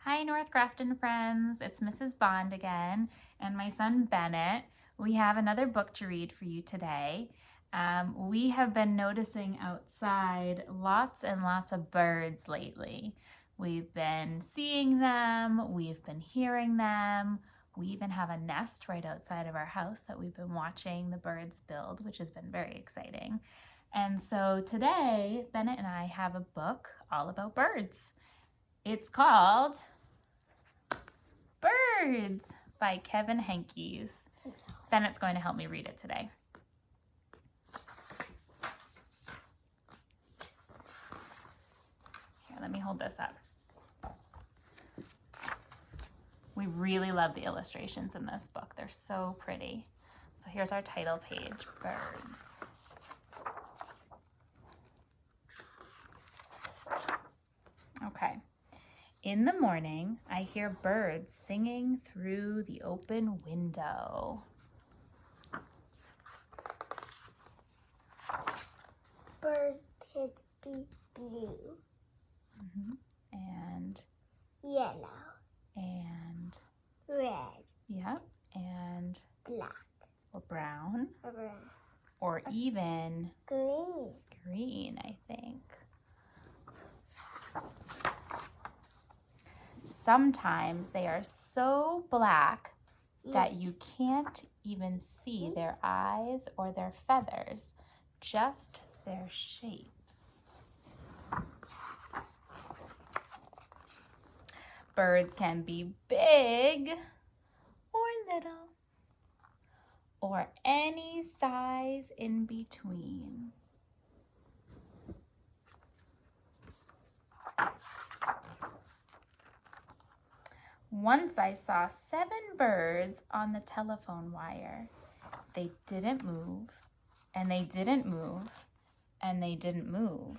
Hi, North Grafton friends. It's Mrs. Bond again and my son Bennett. We have another book to read for you today. We have been noticing outside lots and lots of birds lately. We've been seeing them, we've been hearing them. We even have a nest right outside of our house that we've been watching the birds build, which has been very exciting. And so today, Bennett and I have a book all about birds. It's called Birds by Kevin Henkes. Bennett's going to help me read it today. Here, let me hold this up. We really love the illustrations in this book. They're so pretty. So here's our title page, Birds. Okay. In the morning, I hear birds singing through the open window. Birds could be blue. And yellow. And Red. yep, and Black. or brown, Or or even green. green, I think. Sometimes they are so black that you can't even see their eyes or their feathers, just their shapes. Birds can be big or little, or any size in between. Once I saw 7 birds on the telephone wire. They didn't move, and they didn't move, and they didn't move.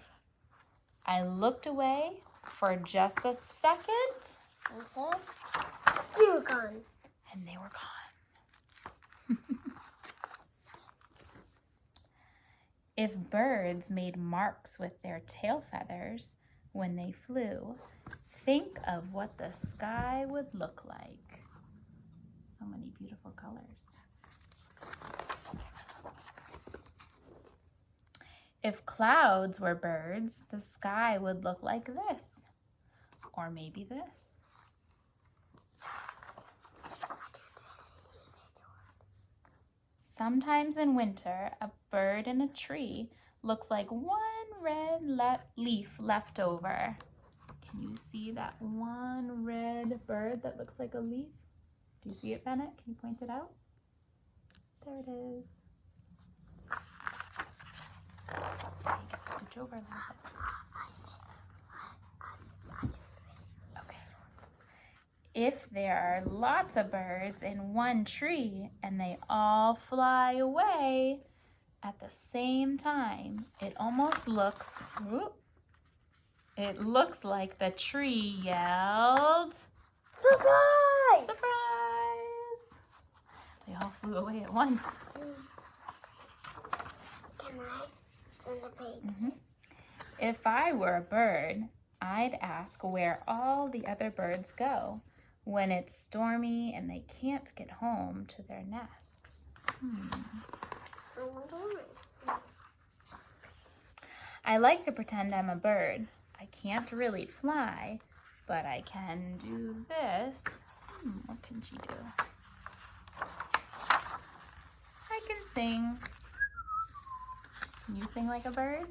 I looked away for just a second, They were gone. and they were gone. If birds made marks with their tail feathers when they flew, think of what the sky would look like. So many beautiful colors. If clouds were birds, the sky would look like this, or maybe this. Sometimes in winter, a bird in a tree looks like one red leaf left over. Can you see that one red bird that looks like a leaf? Do you see it, Bennett? Can you point it out? There it is. You gotta scooch over a little bit. Okay. If there are lots of birds in one tree and they all fly away at the same time, it almost looks, it looks like the tree yelled, Surprise! surprise! They all flew away at once. Can I turn the page? If I were a bird, I'd ask where all the other birds go when it's stormy and they can't get home to their nests. I like to pretend I'm a bird. I can't really fly, but I can do this. What can she do? I can sing. Can you sing like a bird?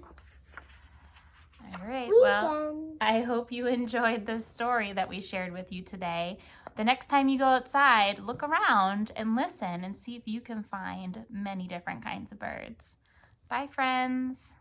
All right, well, I hope you enjoyed this story that we shared with you today. The next time you go outside, look around and listen and see if you can find many different kinds of birds. Bye, friends.